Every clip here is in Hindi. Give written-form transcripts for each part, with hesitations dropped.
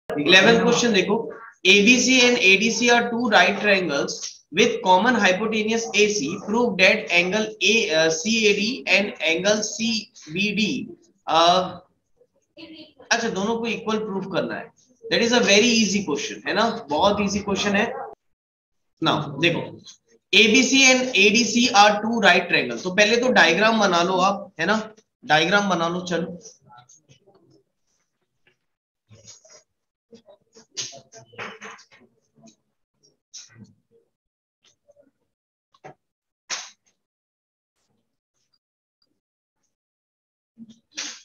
11th क्वेश्चन देखो, ABC and ADC are two right triangles with common hypotenuse AC. Prove that angle CAD and angle CBD अच्छा दोनों को इक्वल प्रूफ करना है. That is a very easy question है ना, बहुत इजी क्वेश्चन है. नाउ देखो, ABC and ADC are two right triangle. तो पहले तो डायग्राम बना लो आप, है ना, डायग्राम बना लो. चलो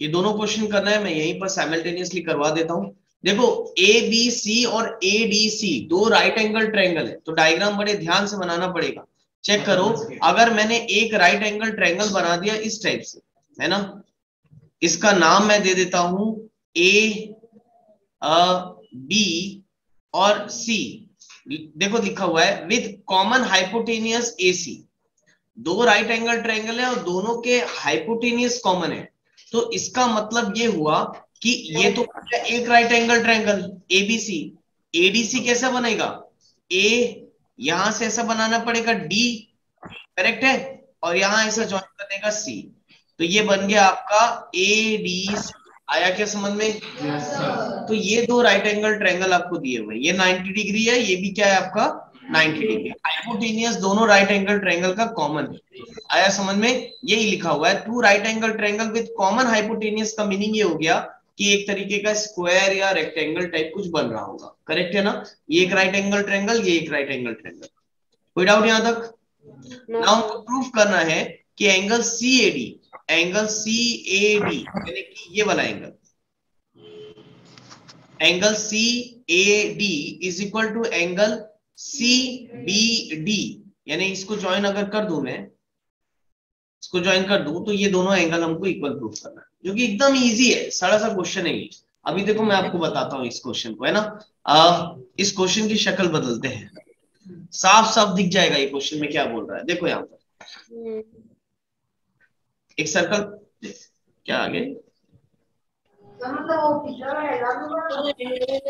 ये दोनों क्वेश्चन करना है, मैं यहीं पर साइमल्टेनियसली करवा देता हूं. देखो ABC और ADC दो राइट एंगल ट्रायंगल है, तो डायग्राम बड़े ध्यान से बनाना पड़ेगा. चेक करो, अगर मैंने एक राइट एंगल ट्रायंगल बना दिया इस टाइप से, है ना, इसका नाम मैं दे देता हूं A, B और C. देखो लिखा हुआ है विद कॉमन हाइपोटेनियस AC. दो राइट एंगल ट्रायंगल है और दोनों के हाइपोटेनियस कॉमन है. तो इसका मतलब ये हुआ कि ये तो एक right angle triangle ABC. ADC कैसा बनेगा? A यहां से ऐसा बनाना पड़ेगा D, करेक्ट है, और यहां ऐसा ज्वाइन करने का C. तो ये बन गया आपका ADC. आया क्या समझ में? yes, तो ये दो राइट एंगल ट्रायंगल आपको दिए हुए, ये 90 डिग्री है, ये भी क्या है आपका 90 डिग्री. हाइपोटेनियस दोनों राइट एंगल ट्रायंगल का कॉमन है. आया समझ में? यही लिखा हुआ है two right angle triangle with common hypotenuse. का मीनिंग ये हो गया कि एक तरीके का स्क्वायर या रेक्टेंगल टाइप कुछ बन रहा होगा. करेक्ट है ना? ये एक राइट एंगल ट्रायंगल, ये एक राइट एंगल ट्रायंगल. कोई डाउट यहां तक? नाउ हमको प्रूफ करना है कि एंगल CAD, एंगल CAD यानी कि ये वाला angle, angle CAD is equal to angle CBD. यानी इसको ज्वाइन अगर कर दूं मैं, इसको ज्वाइन कर दूं, तो ये दोनों एंगल हमको इक्वल प्रूफ करना है, जो कि एकदम इजी है, सारा सा क्वेश्चन है ये. अभी देखो मैं आपको बताता हूँ इस क्वेश्चन को, है ना. इस क्वेश्चन की शक्ल बदलते हैं, साफ साफ दिख जाएगा ये क्वेश्चन में क्या बोल रहा है. देखो यहाँ पर एक सर्कल, क्या आगे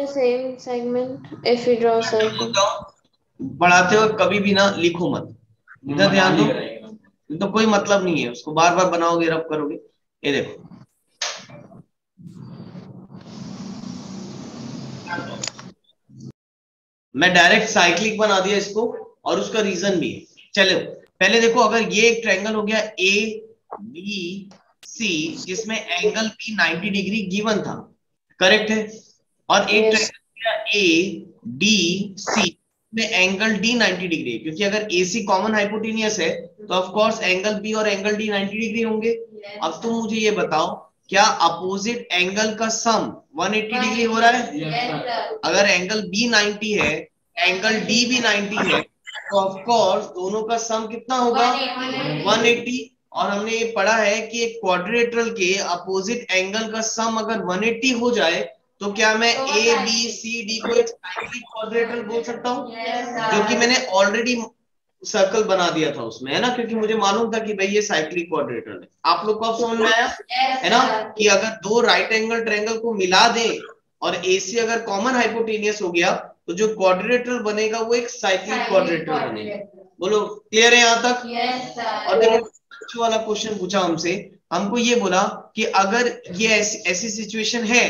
same segment if we draw a circle. बढ़ाते हुए कभी भी ना लिखो मत, इधर ध्यान दो. तो कोई मतलब नहीं है, उसको बार बार बनाओगे, रब करोगे. ये देखो मैं डायरेक्ट साइक्लिक बना दिया इसको, और उसका रीजन भी है. चलो पहले देखो, अगर ये एक ट्रायंगल हो गया ABC जिसमें एंगल भी 90 डिग्री गिवन था, करेक्ट है, और एक ट्रायंगल ADC में एंगल D 90 डिग्री, क्योंकि अगर AC कॉमन हाइपोटेनियस है तो ऑफ कोर्स एंगल B और एंगल D 90 डिग्री होंगे. अब तुम मुझे ये बताओ, क्या अपोजिट एंगल का सम 180 डिग्री हो रहा है? अगर एंगल B 90 है, एंगल D भी 90 है, तो ऑफ कोर्स दोनों का सम कितना होगा? 180. और हमने ये पढ़ा है कि एक क्वाड्रिलेटरल के अपोजिट एंगल का सम अगर 180 हो जाए तो क्या मैं ABCD को एक साइक्लिक क्वाड्रिलेटरल बोल सकता हूँ? जो कि मैंने ऑलरेडी सर्कल बना दिया था उसमें, है ना, क्योंकि मुझे मालूम था कि भाई ये साइक्लिक क्वाड्रिलेटरल है. आप लोग को अब समझ में आया है ना, कि अगर दो राइट एंगल ट्रायंगल को मिला दें और AC अगर कॉमन हाइपोटेनियस हो गया तो जो क्वाड्रिलेटरल बनेगा वो एक साइक्लिक क्वाड्रिलेटरल बनेगा. बोलो क्लियर है यहाँ तक? और देखो वाला क्वेश्चन पूछा हमसे, हमको ये बोला कि अगर ये ऐसी सिचुएशन है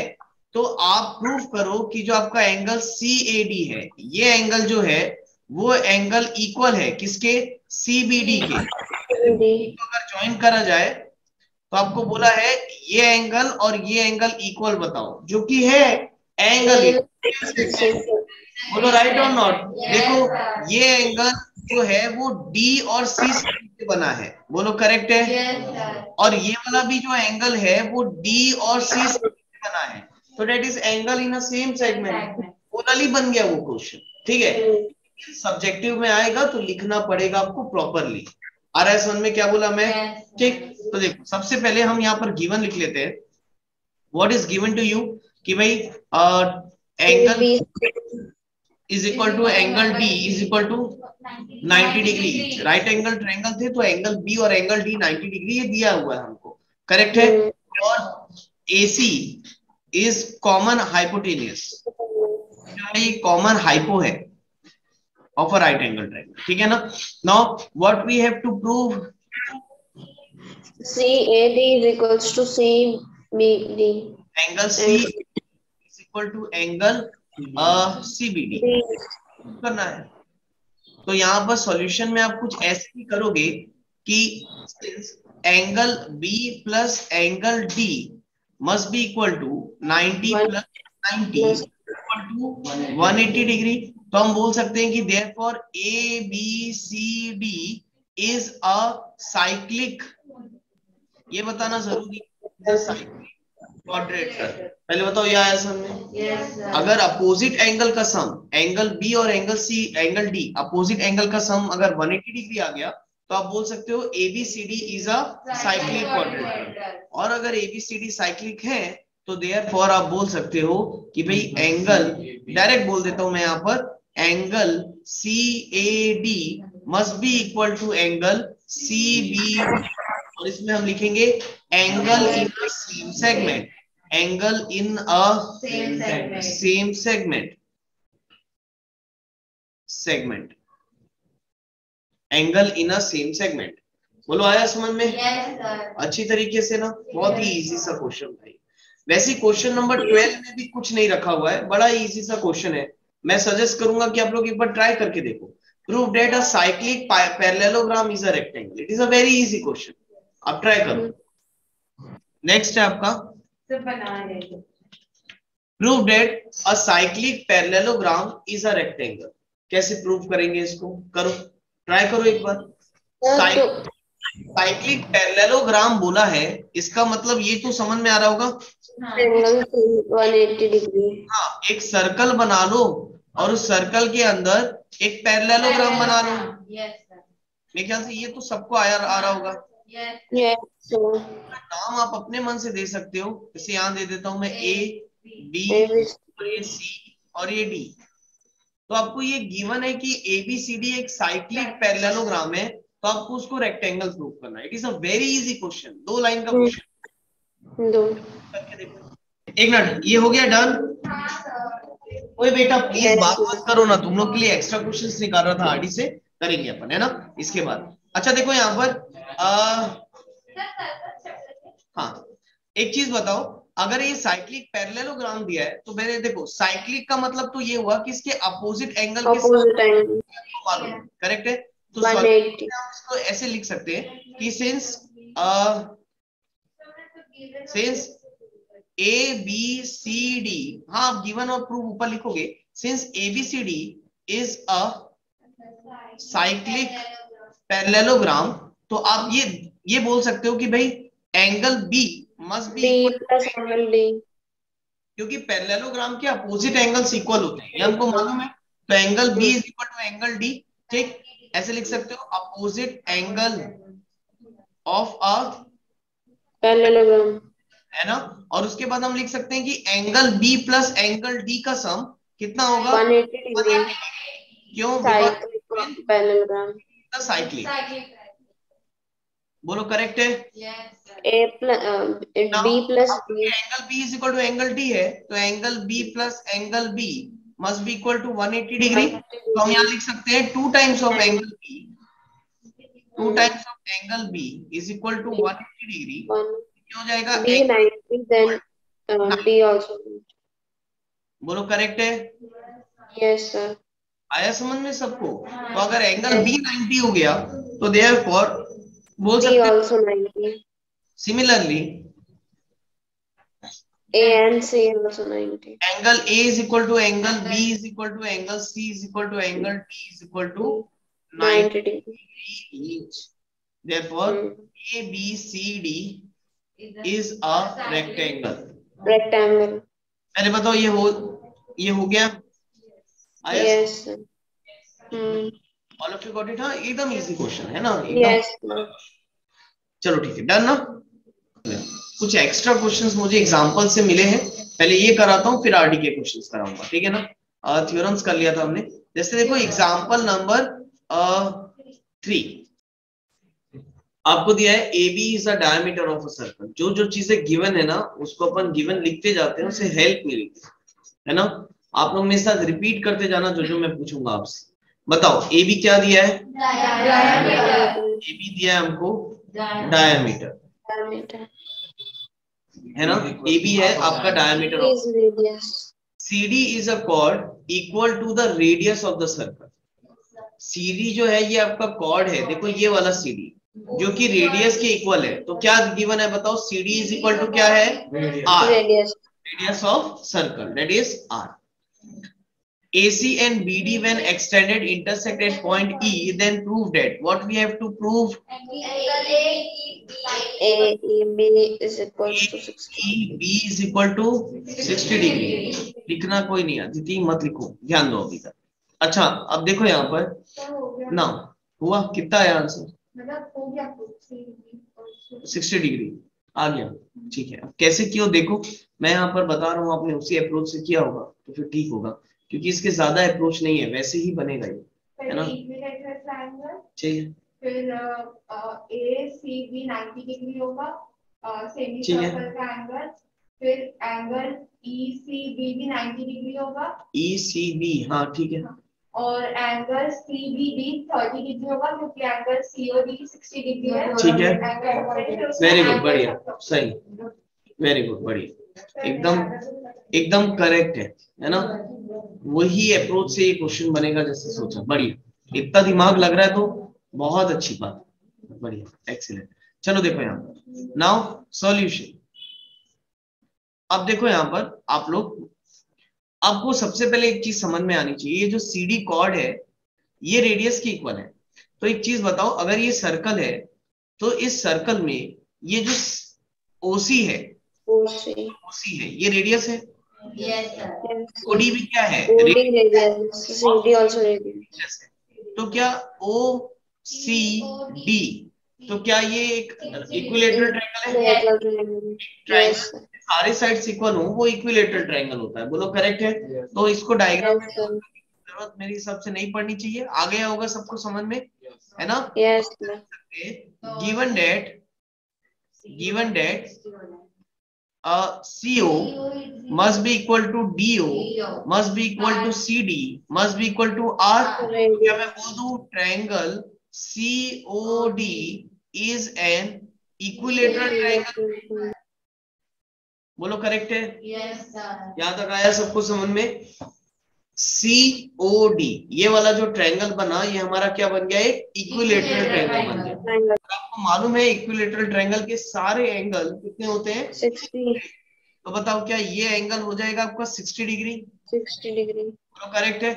तो आप प्रूफ करो कि जो आपका एंगल CAD है, ये एंगल जो है वो एंगल इक्वल है किसके? CBD के. तो अगर ज्वाइन करा जाए तो आपको बोला है ये एंगल और ये एंगल इक्वल बताओ, जो कि है एंगल. बोलो राइट और नॉट? देखो ये एंगल जो है वो D और C से बना है, बोलो करेक्ट है. और ये वाला भी जो एंगल है वो D और C से बना है, तो that is angle in a same segment. Totally बन गया वो क्वेश्चन. ठीक है, सब्जेक्टिव में आएगा तो लिखना पड़ेगा आपको प्रॉपरली. आ रहा है समझ में क्या बोला मैं? ठीक, तो देखो सबसे पहले हम यहाँ पर गिवन लिख लेते हैं. What is given to you कि भाई angle is equal to angle D is equal to 90 degree. Right angle triangle थे तो एंगल B और एंगल D 90 डिग्री ये दिया हुआ है हमको, करेक्ट है. और AC इज कॉमन हाइपोटेनियस, ये कॉमन हाइपो है of a right angle triangle, ठीक है ना। Now what we have to prove, CAD is equals to CBD. Angle C is equal to angle CBD करना है। तो यहाँ पर सॉल्यूशन में आप कुछ ऐसे ही करोगे कि angle B plus angle D must be equal to 90 plus 90 equal to 180 degree. तो हम बोल सकते हैं कि therefore ABCD is a cyclic, ये बताना जरूरी है, साइक्लिक क्वाड्रेटर। पहले बताओ ये आया सामने। अगर अपोजिट एंगल का सम, एंगल बी और एंगल डी अपोजिट एंगल का सम अगर 180 डिग्री आ गया तो आप बोल सकते हो ABCD इज अ साइक्लिक क्वाड्रेटर। और अगर ABCD साइक्लिक है तो देयरफॉर आप बोल सकते हो कि भाई एंगल, डायरेक्ट बोल देता हूं मैं यहाँ पर, angle CAD must be equal to angle CBD। और इसमें हम लिखेंगे angle in a same segment, angle in a same segment, angle in a same segment. बोलो आया समझ में? अच्छी तरीके से ना, बहुत ही इजी सा क्वेश्चन भाई। वैसे क्वेश्चन नंबर 12 में भी कुछ नहीं रखा हुआ है, बड़ा ही इजी सा क्वेश्चन है। मैं सजेस्ट करूंगा कि आप लोग एक बार ट्राई करके देखो। Prove that a cyclic parallelogram is a rectangle. It is a very easy question, आप ट्राई करो। नेक्स्ट है आपका prove that a cyclic parallelogram is a rectangle. कैसे प्रूव करेंगे इसको? करो, ट्राई करो एक बार। साइक्लिक पैरेललोग्राम बोला है, इसका मतलब ये तो समझ में आ रहा होगा, एंगल 180 डिग्री। हाँ, एक सर्कल बना लो और उस सर्कल के अंदर एक पैरेललोग्राम बना लो। मेरे ख्याल से ये तो सबको आ रहा होगा। नाम आप अपने मन से दे सकते हो, जैसे यहाँ दे देता हूं मैं A, B और ये C और ये D। तो आपको ये गिवन है कि ABCD एक साइक्लिक पैरेललोग्राम है, तो आपको उसको रेक्टेंगल प्रूव करना है। It is a very easy question, 2 line का क्वेश्चन। करके देखो एक मिनट, ये हो गया डन। ओए बेटा प्लीज बात मत करो ना, तुम लोग के लिए एक्स्ट्रा क्वेश्चंस निकाल रहा था आरडी से, करेंगे अपन, है ना इसके बाद। अच्छा देखो यहाँ पर हाँ, एक चीज बताओ, अगर ये साइक्लिक पैरेललोग्राम दिया है तो मैंने देखो साइक्लिक का मतलब तो ये हुआ कि इसके अपोजिट एंगल के साथ मालूम, करेक्ट है। तो हम इसको ऐसे लिख सकते हैं कि सिंस ABCD, हाँ आप गिवन और प्रूव ऊपर लिखोगे, since ABCD is a cyclic parallelogram, तो आप ये बोल सकते हो कि भाई angle B must be plus angle D, क्योंकि पैरेललोग्राम के अपोजिट एंगल्स इक्वल होते हैं, ये हमको मालूम है। तो angle B is equal to angle D, ठीक, ऐसे लिख सकते हो opposite angle of a parallelogram, है ना। और उसके बाद हम लिख सकते हैं कि angle B plus angle D का सम कितना होगा? 180 डिग्री। क्यों? पैरेललोग्राम साइक्लिक, बोलो करेक्ट है। B plus D, angle B is equal to angle D है, तो angle B plus angle B must be equal to 180 degree. तो हम यहाँ लिख सकते हैं 2 times of angle B, 2 times of angle B is equal to 180 degree. क्या हो जाएगा? B 90 then D also। बोलो करेक्ट है। Yes sir. आया समझ में सबको? तो अगर एंगल B 90 हो गया तो देयरफॉर बोल सकते हैं similarly A and C also 90। Angle A is equal to angle B is equal to angle C is equal to angle D is equal to 90 degree each. Therefore, ABCD is a rectangle. Rectangle। पहले बताओ ये हो गया? Yes। All of you got it? हाँ, एकदम इजी क्वेश्चन है ना? Yes। चलो ठीक है, डन ना। कुछ एक्स्ट्रा क्वेश्चंस मुझे एग्जांपल से मिले हैं, पहले ये कराता हूँ फिर आरडी के क्वेश्चंस कराऊंगा, ठीक है ना। थ्योरम्स कर लिया था हमने। जैसे देखो एग्जांपल नंबर 3 आपको दिया है AB is a diameter of a circle. जो चीजें गिवन है ना उसको अपन गिवन लिखते जाते हैं, उससे हेल्प मिलेगी, है ना। आप लोग मेरे साथ रिपीट करते जाना जो मैं पूछूंगा आपसे। बताओ ए बी क्या दिया है? ए बी दिया है हमको डायमीटर, है ना? ए बी है आपका diameter. CD is a chord equal to the radius of the circle। CD जो है ये आपका chord है, देखो ये वाला CD जो कि रेडियस के इक्वल है। तो क्या गिवन है बताओ? CD इज इक्वल टू क्या है? R, radius of circle, that is R। AC and BD when extended intersect at point E, then prove that what we have to prove? AEB is equal to 60। B is equal to 60 degree. लिखना कोई नहीं है, जितनी मत लिखो, ध्यान दो अभी तक। अच्छा अब देखो यहाँ पर ना हुआ कितना है आंसर? 60 डिग्री आ गया। ठीक है, अब कैसे किया देखो, मैं यहाँ पर बता रहा हूँ, आपने उसी अप्रोच से किया होगा तो फिर ठीक होगा, क्योंकि इसके ज्यादा अप्रोच नहीं है, वैसे ही बनेगा ये, है ना? ठीक है, फिर ACB 90 डिग्री होगा, सेमी सर्कल का एंगल। फिर एंगल ECB भी 90 डिग्री होगा। ECB, हाँ ठीक है। और एंगल CBD 30 डिग्री होगा, क्योंकि एंगल COD 60 डिग्री है। ठीक है, वेरी गुड, बढ़िया, सही, वेरी गुड, बढ़िया, एकदम करेक्ट है ना? वही अप्रोच से ये क्वेश्चन बनेगा जैसे सोचा। बढ़िया, इतना दिमाग लग रहा है तो बहुत अच्छी बात, बढ़िया, एक्सीलेंट। चलो देखो यहाँ पर नाउ सॉल्यूशन। अब देखो यहाँ पर आप लोग, आपको सबसे पहले एक चीज समझ में आनी चाहिए, ये जो CD कॉर्ड है ये रेडियस के इक्वल है। तो एक चीज बताओ, अगर ये सर्कल है तो इस सर्कल में ये जो OC है, OC है, ये रेडियस है। OD भी क्या है? रेडियस। CD also radius. तो क्या OCD, तो क्या ये एक इक्विलेटरल ट्रायंगल है? सारे साइड्स इक्वल हो वो इक्विलेटरल ट्रायंगल होता है, बोलो करेक्ट है? तो इसको डायग्राम जरूरत मेरे हिसाब से नहीं पड़नी चाहिए, आ गया होगा सबको समझ में, है ना? Yes. given that CO must be equal to DO must be equal to CD must be equal to R। क्या मैं बोल दूं triangle COD is an equilateral triangle? बोलो करेक्ट है? Yes sir. यहाँ तक आया सबको समझ में? COD ये वाला जो ट्रायंगल बना, ये हमारा क्या बन गया? एक इक्विलेटरल ट्रायंगल बन गया। आपको मालूम है इक्विलेटरल ट्रायंगल के सारे एंगल कितने होते हैं? 60। तो बताओ क्या ये एंगल हो जाएगा आपका 60 डिग्री? 60 डिग्री। बोलो करेक्ट है?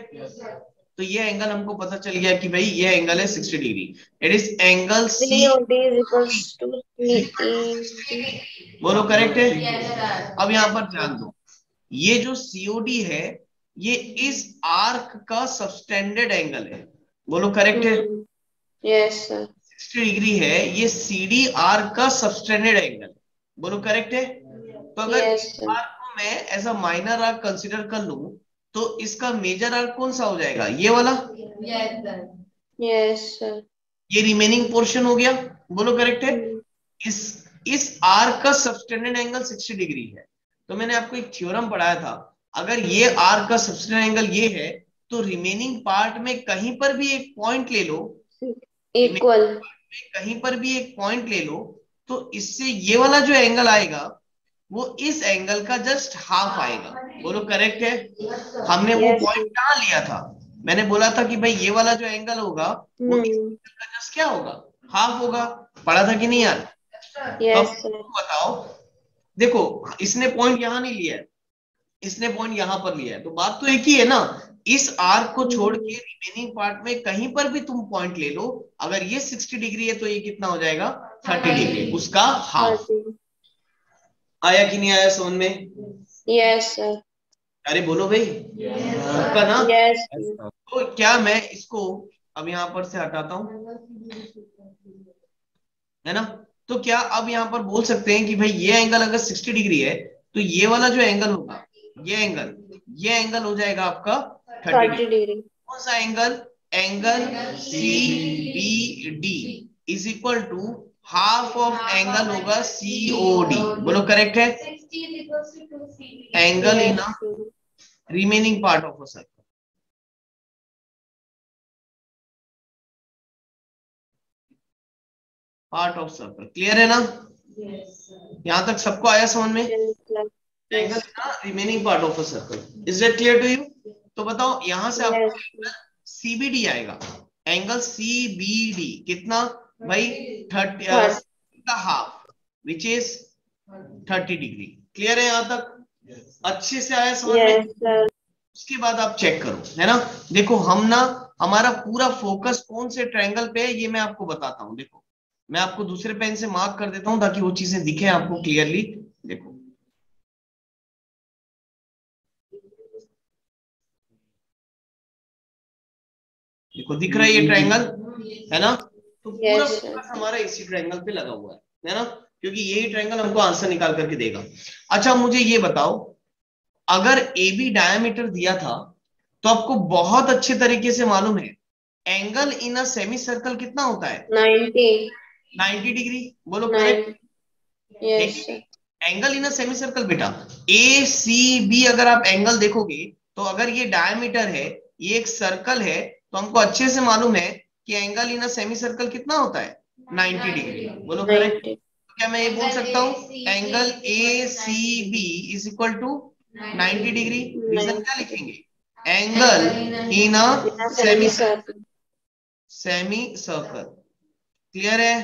तो ये एंगल हमको पता चल गया कि भाई ये एंगल है 60 degree. It is angle COD is equals to बोलो करेक्ट है? अब यहाँ पर ध्यान दो, ये जो COD है ये इस आर्क का सबटेंडेड एंगल है, बोलो करेक्ट है? Yes sir. 60 डिग्री है, ये CD आर्क का सबटेंडेड एंगल, बोलो करेक्ट है? तो अगर आर्क को मैं ऐसा माइनर आर्क कंसीडर कर लूं तो इसका मेजर आर्क कौन सा हो जाएगा? ये वाला। Yes sir. ये रिमेनिंग पोर्शन हो गया, बोलो करेक्ट है? इस आर्क का सबटेंडेड एंगल 60 डिग्री है। तो मैंने आपको एक थ्योरम पढ़ाया था, अगर ये आर्क का सबटेंडेड एंगल ये है तो रिमेनिंग पार्ट में कहीं पर भी एक पॉइंट ले लो, इक्वल, कहीं पर भी एक पॉइंट ले लो, तो इससे ये वाला जो एंगल आएगा वो इस एंगल का जस्ट हाफ आएगा, बोलो करेक्ट है? हमने वो पॉइंट कहाँ लिया था? मैंने बोला था कि भाई ये वाला जो एंगल होगा वो इस एंगल का जस्ट क्या होगा? हाफ होगा। पढ़ा था कि नहीं यार? बताओ, देखो इसने पॉइंट यहाँ नहीं लिया है, इसने पॉइंट यहाँ पर लिया है, तो बात तो एक ही है ना। इस आर्क को छोड़ के रिमेनिंग पार्ट में कहीं पर भी तुम पॉइंट ले लो, अगर ये 60 डिग्री है तो ये कितना हो जाएगा? 30 डिग्री, उसका हाफ। आया कि नहीं आया समझ में? Yes sir. अरे बोलो भाई, आपका ना? यस। तो क्या मैं इसको अब यहाँ पर से हटाता हूँ, है ना? तो क्या अब यहाँ पर बोल सकते हैं कि भाई ये एंगल अगर 60 डिग्री है तो ये वाला जो एंगल होगा, ये एंगल हो जाएगा आपका 30 डिग्री। कौन सा angle? Angle CBD is equal to half of angle होगा COD, बोलो करेक्ट है? एंगल ही ना, remaining part of a circle. Part of circle clear है ना? यहाँ तक सबको आया समझ में? Angle is the remaining part of a circle. Is that clear to you? तो बताओ यहाँ से आपको एंगल सीबीडी आएगा। एंगल सीबीडी कितना भाई? 30 का half which is 30 degree. Clear है यहाँ तक? अच्छे से आया समझ में? उसके बाद आप चेक करो, है ना? देखो हम ना, हमारा पूरा फोकस कौन से ट्रायंगल पे है ये मैं आपको बताता हूँ। देखो मैं आपको दूसरे पेन से मार्क कर देता हूँ ताकि वो चीजें दिखे आपको क्लियरली। देखो देखो दिख रहा है ये ट्रायंगल, है ना? तो पूरा फोकस हमारा इसी ट्रायंगल पे लगा हुआ है ना? क्योंकि यही ट्रायंगल हमको आंसर निकाल करके देगा। अच्छा मुझे ये बताओ, अगर ए बी डायमीटर दिया था तो आपको बहुत अच्छे तरीके से मालूम है angle in a semi circle कितना होता है? 90 डिग्री। बोलो correct? Angle in a semi circle बेटा, ए सी बी अगर आप एंगल देखोगे तो अगर ये डायमीटर है, ये एक सर्कल है, तो हमको अच्छे से मालूम है कि angle in a semi circle कितना होता है? 90 डिग्री। बोलो करेक्ट? तो क्या मैं ये बोल सकता हूँ angle A C B is equal to 90 degree? Reason क्या लिखेंगे? Angle in a semicircle. Clear है?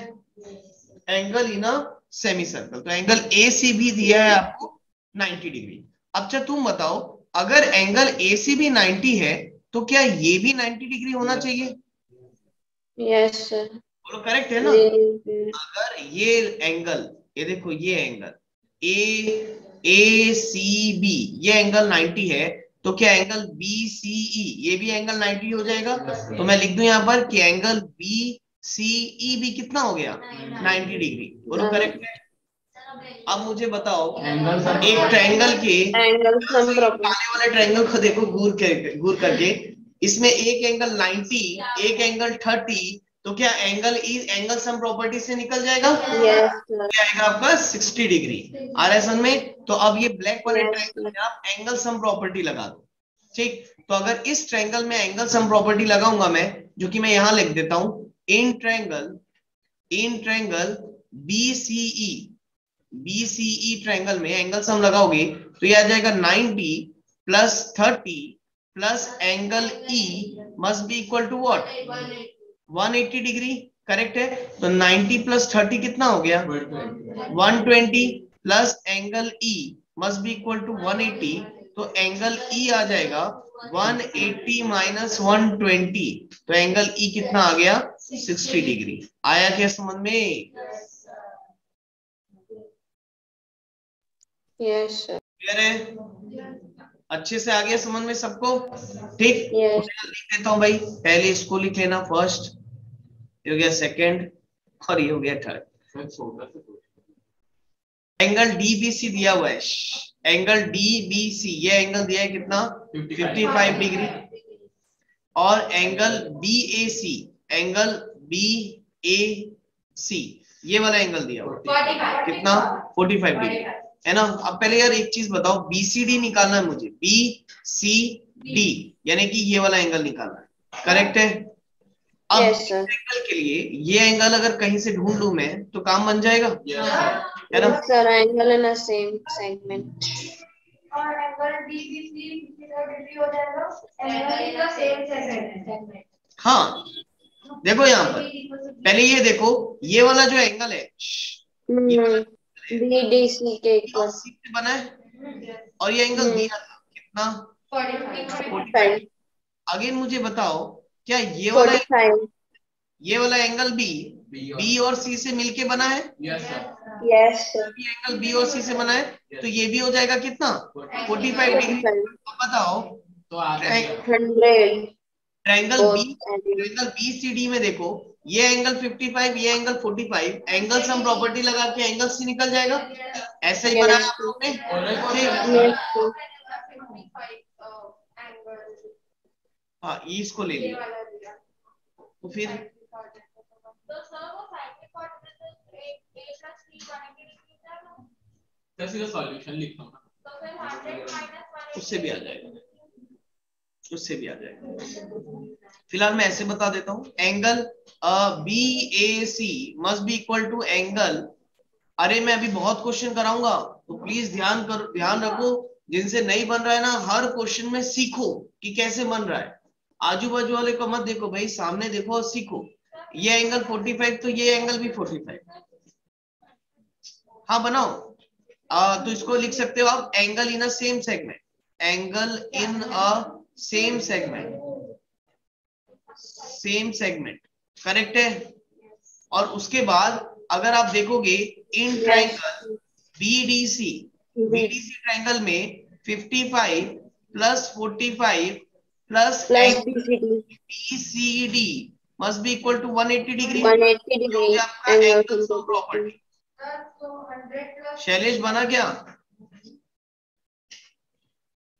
Angle in a semicircle. तो एंगल ए सी बी दिया है आपको 90 डिग्री। अच्छा तुम बताओ, अगर एंगल ए सी बी 90 है तो क्या ये भी 90 डिग्री होना चाहिए? Yes sir. बोलो करेक्ट है ना? अगर ये एंगल, ये देखो ये एंगल ए सी बी, ये एंगल 90 है, तो क्या एंगल बी सी ई ये भी एंगल 90 हो जाएगा? तो मैं लिख दूं यहाँ पर कि एंगल बी सी ई भी कितना हो गया? 90 डिग्री। बोलो करेक्ट है? अब मुझे बताओ एक ट्रायंगल के काले वाले ट्रायंगल को देखो घूर करके, इसमें एक एंगल 90, एक एंगल 30, तो क्या एंगल सम प्रॉपर्टी से निकल जाएगा? आएगा आपका 60 डिग्री। आ रहा है समझ में? तो अब ये ब्लैक वाले ट्रायंगल में आप एंगल सम प्रॉपर्टी लगा दो। ठीक, तो अगर इस ट्रायंगल में एंगल सम प्रॉपर्टी लगाऊंगा मैं, जो कि मैं यहां लिख देता हूं, इन ट्रायंगल बीसीई ट्रायंगल में एंगल सम लगाओगे तो ये आ जाएगा 90 plus 30 plus angle E must be equal to what? 180 degree. Correct है? तो 90 प्लस 30 कितना हो गया? 120 plus angle E must be equal to 180, तो एंगल ई आ जाएगा 180 माइनस 120, तो एंगल ई कितना आ गया? 60 डिग्री। आया क्या समझ में? Yes sir. क्लियर है? अच्छे से आ गया समझ में सबको? ठीक, लिख देता हूं भाई। पहले इसको लिख लेना फर्स्ट, ये हो गया सेकंड, और ये हो गया थर्ड। एंगल डीबीसी दिया हुआ है, एंगल डीबीसी ये एंगल दिया है कितना? 55 डिग्री। और एंगल बीएसी, एंगल बीएसी ये वाला एंगल दिया हुआ कितना? 45 डिग्री, है ना? अब पहले यार एक चीज बताओ, बीसीडी निकालना है मुझे, बीसीडी यानी कि ये वाला एंगल निकालना है। करेक्ट है? अब एंगल के लिए ये एंगल अगर कहीं से ढूंढ लूं मैं तो काम बन जाएगा, है ना? Sir angle in a same segment, और एंगल डीबीसी डिग्री हो जाएगा angle in the same segment. हाँ देखो यहाँ पर पहले ये देखो, ये वाला जो एंगल है बीडीसी के इक्वल से बना है, और ये एंगल दिया था कितना? 45। अगेन मुझे बताओ, क्या ये वाला एंगल बी और सी से मिलके बना है? Yes sir. एंगल बी और सी से बना है, तो ये भी हो जाएगा कितना? 45 डिग्री। अब बताओ तो 100 ट्रायंगल बी सी डी में देखो, ये एंगल 55, ये एंगल 45, एंगल सम प्रॉपर्टी लगा के एंगल सी निकल जाएगा। ऐसे ही बनाया आप लोगों ने? हाँ इसको ले लिया, तो फिर सॉल्यूशन लिखता हूँ उससे भी आ जाएगा। उससे भी आ जाएगा। फिलहाल मैं ऐसे बता देता हूं, angle BAC must be equal to angle, अरे मैं अभी बहुत क्वेश्चन कराऊंगा तो प्लीज ध्यान रखो, जिनसे नहीं बन रहा है ना हर क्वेश्चन में सीखो कि कैसे बन रहा है, आजू बाजू वाले को मत देखो भाई, सामने देखो और सीखो। ये एंगल 45 तो ये एंगल भी 45, हाँ बनाओ। तो इसको लिख सकते हो आप angle in a same segment, angle in a same segment, same segment, correct है। और उसके बाद अगर आप देखोगे in triangle BDC, BDC triangle में 55 plus 45 plus BCD must be equal to 180 degree, 180 degree angle sum property. Shailesh बना क्या?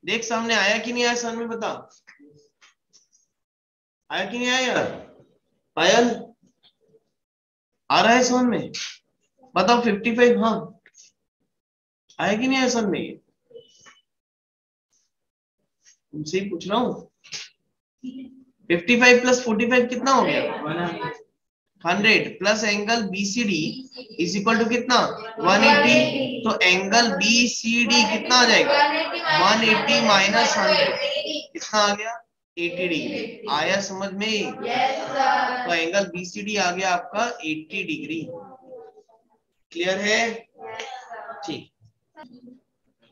देख सामने आया कि नहीं आया, सर में बता, आया कि नहीं आया यार? पायल आ रहा है समझ में? बताओ 55, हाँ आया कि नहीं आया समझ में? तुमसे ही पूछ रहा हूँ। 55 प्लस 45 कितना हो गया? 100 plus angle BCD is equal to कितना? 180। तो एंगल BCD कितना आ जाएगा? 180 माइनस 100 कितना आ गया? 80 डिग्री। आया समझ में? तो एंगल BCD आ गया आपका 80 डिग्री। क्लियर है? ठीक।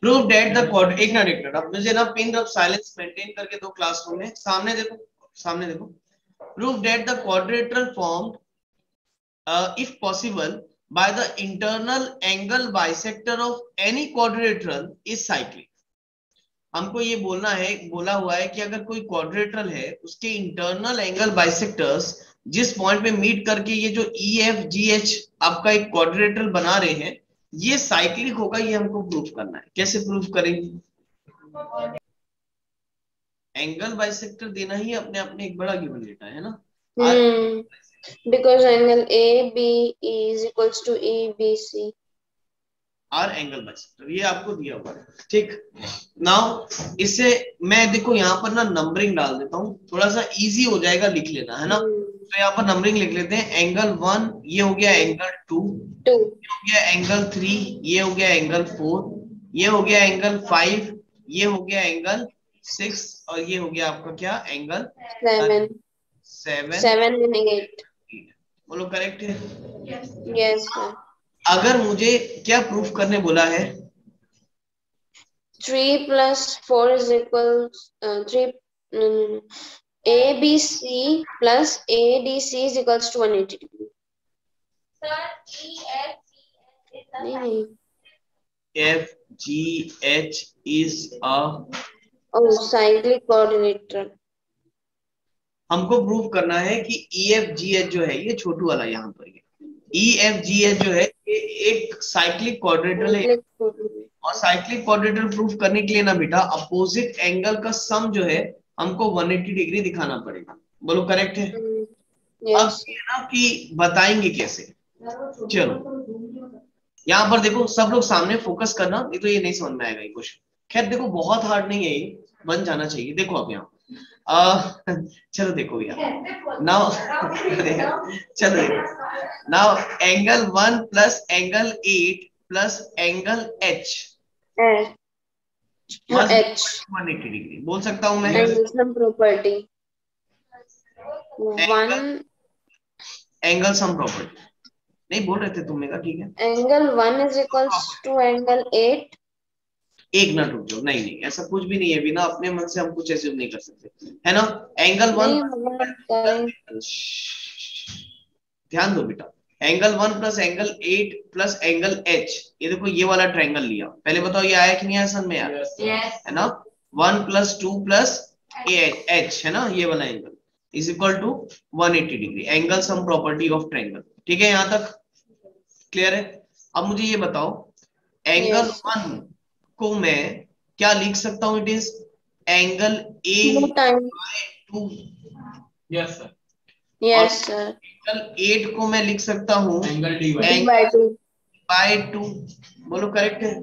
प्रूव डेट द क्वाड्रेट, एक मिनट अब मुझे ना पिन ड्रॉप साइलेंस मेंटेन करके दो क्लासरूम में, सामने देखो, सामने देखो। Prove that the क्वाड्रेटर formed if possible by the internal angle bisector of any quadrilateral is cyclic। हमको ये बोलना है, बोला हुआ है कि अगर कोई क्वाड्रिलेटरल है उसके इंटरनल एंगल बाइसेक्टर्स जिस पॉइंट पे मीट करके ये जो EFGH आपका एक क्वाड्रिलेटरल बना रहे हैं ये साइक्लिक होगा, ये हमको प्रूव करना है। कैसे प्रूव करेंगे? एंगल बाइसेक्टर देना ही अपने आप में एक बड़ा गिवन डेटा है ना। Because angle ABE is equals to EBC R angle bisector ये आपको दिया हुआ है, ठीक। नाउ इससे मैं देखो यहाँ पर ना नंबरिंग डाल देता हूँ, थोड़ा सा इजी हो जाएगा लिख लेना, है ना। तो यहाँ पर नंबरिंग लिख लेते हैं। एंगल 1 ये हो गया, एंगल 2 ये हो गया, एंगल 3 ये हो गया, एंगल 4 ये हो गया, एंगल 5 ये हो गया, एंगल 6 और ये हो गया आपका क्या? Angle 7 and 8। बोलो करेक्ट है? Yes sir. अगर मुझे क्या प्रूफ करने बोला है? 3 plus 4 is equals 3 ABC plus ADC is equals to 180 degree। नहीं FGH is a cyclic quadrilateral। हमको प्रूव करना है कि EFGH जो है ये छोटू वाला यहाँ पर EFGH जो है ये एक साइक्लिक क्वाड्रिलेटरल है। और साइक्लिक क्वाड्रिलेटरल प्रूफ करने के लिए ना बेटा अपोजिट एंगल का सम जो है हमको 180 डिग्री दिखाना पड़ेगा। बोलो करेक्ट है? अब ये ना कि बताएंगे कैसे। चलो यहाँ पर देखो सब लोग सामने फोकस करना, नहीं तो ये नहीं समझ में आएगा ये क्वेश्चन। खैर देखो बहुत हार्ड नहीं है ये, बन जाना चाहिए। देखो अब यहाँ चलो देखो यार, नाउ चलो now angle 1 plus angle 8 plus angle H 180 degree बोल सकता हूं मैं। प्रॉपर्टी एंगल सम प्रॉपर्टी नहीं बोल रहे थे तुमने कहा, ठीक है। Angle 1 is equals to angle 8। एक मिनट रुक जाओ, नहीं नहीं ऐसा कुछ भी नहीं है, बिना अपने मन से हम कुछ एज्यूम नहीं कर सकते, है ना। एंगल 1 ध्यान दो बेटा, angle 1 plus angle 8 plus angle H, ये देखो ये वाला ट्रायंगल लिया। पहले बताओ ये आया कि नहीं आया सन में यार? है ना। 1 प्लस 2 प्लस H है ना, ये वाला angle is equal to 180 degree, angle sum property of triangle. ठीक है, यहाँ तक क्लियर है? अब मुझे ये बताओ एंगल 1 को मैं क्या लिख सकता हूँ? It is angle A/2। Yes sir. Yes sir. Angle 8 को मैं लिख सकता हूँ एंगल D/2। बोलो करेक्ट है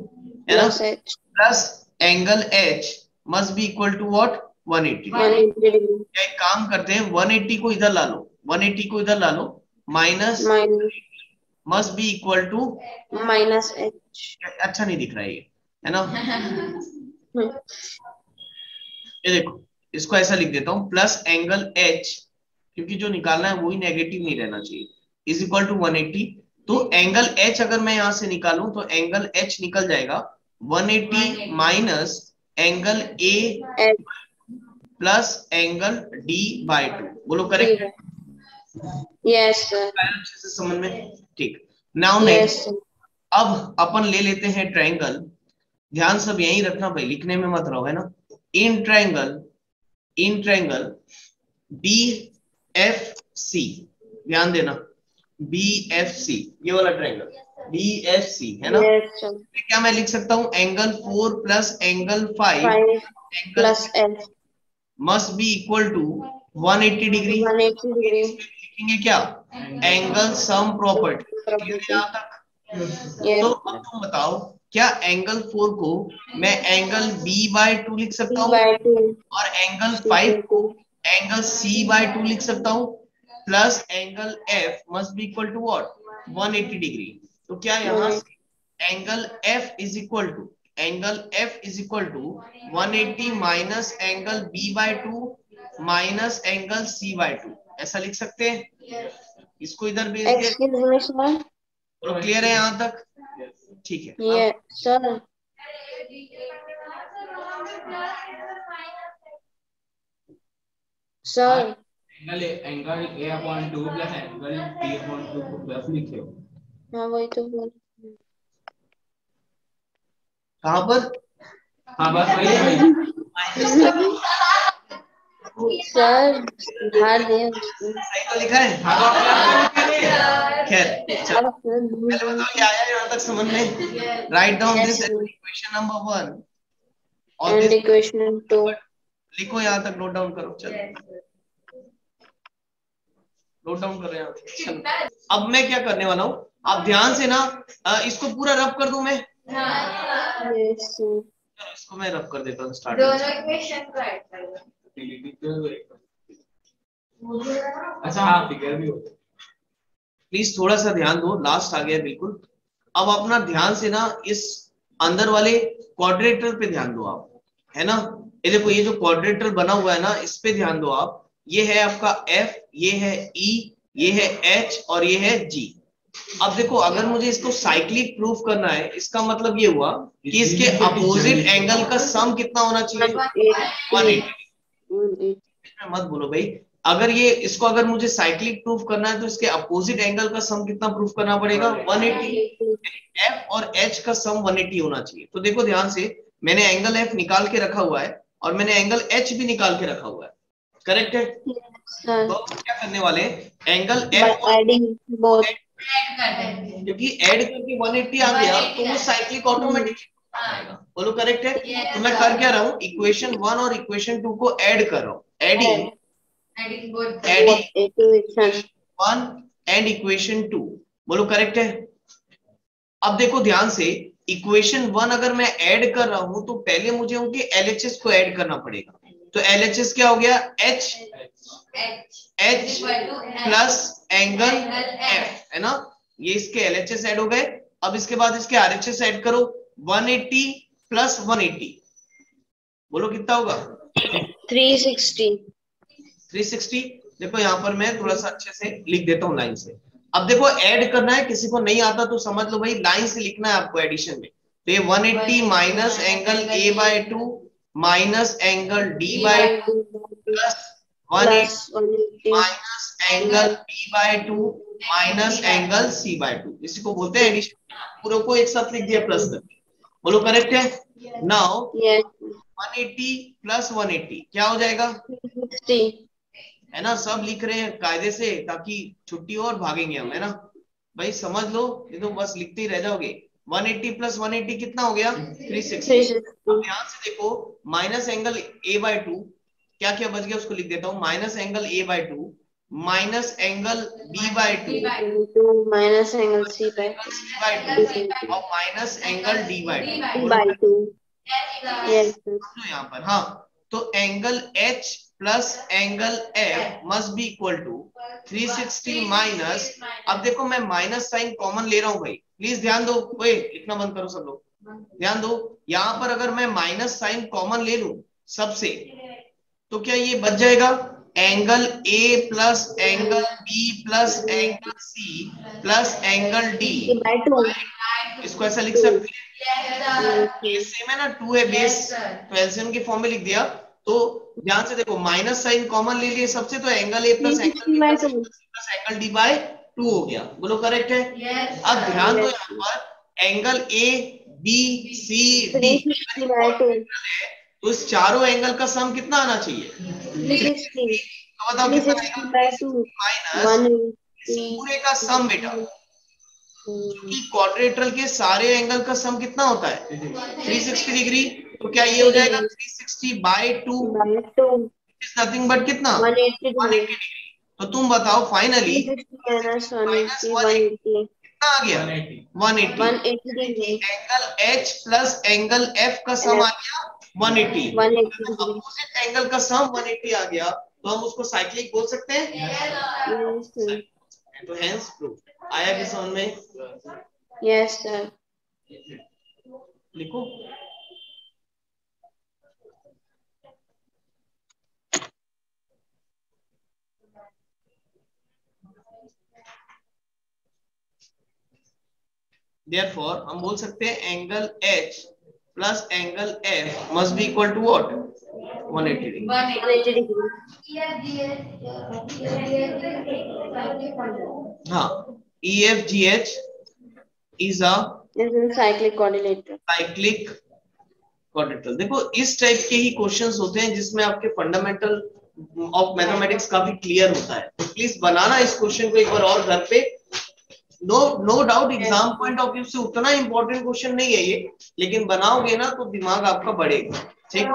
ना। Plus angle H must be equal to what? 180 180 degree क्या एक काम करते हैं 180 को इधर ला लो, 180 को इधर ला लो, minus must be equal to minus h। अच्छा नहीं दिख रहा है ये, है ना? ये देखो इसको ऐसा लिख देता हूं, प्लस एंगल h, क्योंकि जो निकालना है वही नेगेटिव नहीं रहना चाहिए, इज इक्वल टू 180। तो एंगल h अगर मैं यहां से निकालूं तो एंगल h निकल जाएगा 180 minus angle a plus angle d by 2। बोलो करेक्ट? Yes sir. अच्छे से समझ में? ठीक। नाउ नेक्स्ट, अब अपन ले लेते हैं ट्रायंगल। ध्यान सब यही रखना भाई, लिखने में मत रहो, है ना? इन ट्रायंगल BFC, ध्यान देना, BFC ये वाला ट्रायंगल BFC है ना? क्या मैं लिख सकता हूं? Angle 4 plus angle 5 plus L must be equal to 180 degree. 180 degree लिखेंगे क्या? Angle sum property. यहाँ तक तो अब तुम बताओ, क्या एंगल 4 को मैं एंगल B/2 लिख सकता हूँ और एंगल 5 को एंगल C/2 लिख सकता हूँ, plus angle F must be equal to what? 180 degree. तो क्या यहाँ angle F is equal to 180 minus angle B/2 minus angle C/2, ऐसा लिख सकते हैं? इसको इधर भेज दिया। तो क्लियर है यहाँ तक? ठीक है। ये sir angle A/2 plus angle B/2 को प्लस लिखे हो। हाँ वही तो बोल। कहाँ पर? हाँ बस वही सर धार दे सही तो लिखा है। खैर चलो पहले बताओ क्या आया यहाँ तक समझ में? Write down this equation number 1 और दिस इक्वेशन 2 लिखो, यहाँ तक नोट डाउन करो। चलो नोट डाउन कर रहे हैं। चलो अब मैं क्या करने वाला हूँ, आप ध्यान से ना इसको पूरा रब कर दूं मैं? चलो इसको मैं रब कर देता हूँ स्टार्ट। अच्छा हाँ फिगर भी होता है। प्लीज थोड़ा सा ध्यान दो, लास्ट आ गया बिल्कुल। अब अपना ध्यान से ना इस अंदर वाले क्वाड्रेटर पे ध्यान दो आप, है ना? ये देखो ये जो क्वाड्रेटर बना हुआ है ना, इस पे ध्यान दो आप। ये है आपका F, ये है E, ये है H और ये है G। अब देखो अगर मुझे इसको साइक्लिक प्रूफ करना है, इसका मतलब ये हुआ कि इसके अपोजिट एंगल का सम कितना होना चाहिए? 180। मत बोलो भाई, अगर ये इसको अगर मुझे साइक्लिक प्रूफ करना है तो इसके अपोजिट एंगल का सम कितना प्रूफ करना पड़ेगा? 180। F और H का सम 180 होना चाहिए। तो देखो ध्यान से, मैंने एंगल F निकाल के रखा हुआ है और मैंने एंगल H भी निकाल के रखा हुआ है, करेक्ट है? तो क्या करने वाले, एंगल F और क्योंकि ऐड करके 180 आ गया तो वो साइक्लिक ऑटोमेटिक आएगा। बोलो करेक्ट है? तो मैं कर क्या रहा हूँ, इक्वेशन 1 और इक्वेशन 2 को ऐड कर रहा हूँ। Adding 1 and equation 2। बोलो करेक्ट है? अब देखो ध्यान से, इक्वेशन 1 अगर मैं ऐड कर रहा हूं तो पहले मुझे उनके LHS को ऐड करना पड़ेगा। तो LHS क्या हो गया? H प्लस एंगल F, है ना? ये इसके LHS ऐड हो गए। अब इसके बाद इसके RHS ऐड करो, 180 प्लस 180, बोलो कितना होगा? 360। देखो यहाँ पर मैं थोड़ा सा अच्छे से लिख देता हूँ लाइन से। अब देखो ऐड करना है, किसी को नहीं आता तो समझ लो भाई, लाइन से लिखना है आपको एडिशन में। तो ये 180 minus angle A/2 minus angle D/2 plus 180 minus angle B/2 minus angle C/2, इसी को बोलते हैं एडिशन। पूरे को एक साथ लिख दिया प्लस करके। बोलो करेक्ट है? नाउ 180 प्लस 180 क्या हो जाएगा? 360, है ना? सब लिख रहे हैं कायदे से ताकि छुट्टी हो और भागेंगे हम, है ना भाई? समझ लो, ये तो बस लिखते ही रह जाओगे। 180 प्लस 180 कितना हो गया? 360। अब ध्यान से देखो, माइनस एंगल A/2 क्या क्या बच गया उसको लिख देता हूँ। Minus angle A/2 minus angle B/2 minus angle C/2 और माइनस एंगल D/2 यहाँ पर। हाँ यहाँ तो angle H plus angle F must be equal to 360 minus, अब देखो मैं माइनस साइन कॉमन ले रहा हूं भाई, प्लीज ध्यान दो, ओए लिखना बंद करो सब लोग, ध्यान दो। यहां पर अगर मैं माइनस साइन कॉमन ले लूं सबसे, तो क्या ये बच जाएगा angle A plus angle B plus angle C plus angle D, इसको ऐसा लिख सकते हैं, ये सेम है ना, 2 है बेस, तो एलसीएम के फॉर्म में लिख दिया। तो ध्यान से देखो माइनस साइन कॉमन ले लिए सबसे, तो angle A plus angle B plus angle D by 2 हो गया, बोलो करेक्ट है। अब ध्यान दो यहाँ पर angle A B C D, तो इस चारों एंगल का सम कितना आना चाहिए, 360, तो बताओ कितना आएगा, माइनस पूरे का सम बेटा, क्योंकि क्वाड्रेटरल के सारे एंगल का सम कितना होता है 360 डिग्री, तो क्या ये हो जाएगा 360 बाय 2 इज नथिंग बट कितना 180 डिग्री। तो तुम बताओ फाइनली माइनस 180 कितना आ गया 180, angle H plus angle F का सम आ गया 180, अपोजिट एंगल का सम 180 आ गया, तो हम उसको साइक्लिक बोल सकते हैं। तो हेंस प्रूफ आया कि समझ में? Yes sir. लिखो Therefore हम बोल सकते हैं angle H plus angle F must be equal to what 180 degree. हाँ, EFGH is a cyclic quadrilateral। Cyclic quadrilateral. देखो इस टाइप के ही क्वेश्चंस होते हैं जिसमें आपके फंडामेंटल ऑफ मैथमेटिक्स काफी क्लियर होता है, तो प्लीज बनाना इस क्वेश्चन को एक बार और घर पे। No doubt exam point of view से उतना इंपॉर्टेंट क्वेश्चन नहीं है ये, लेकिन बनाओगे ना तो दिमाग आपका बढ़ेगा, ठीक।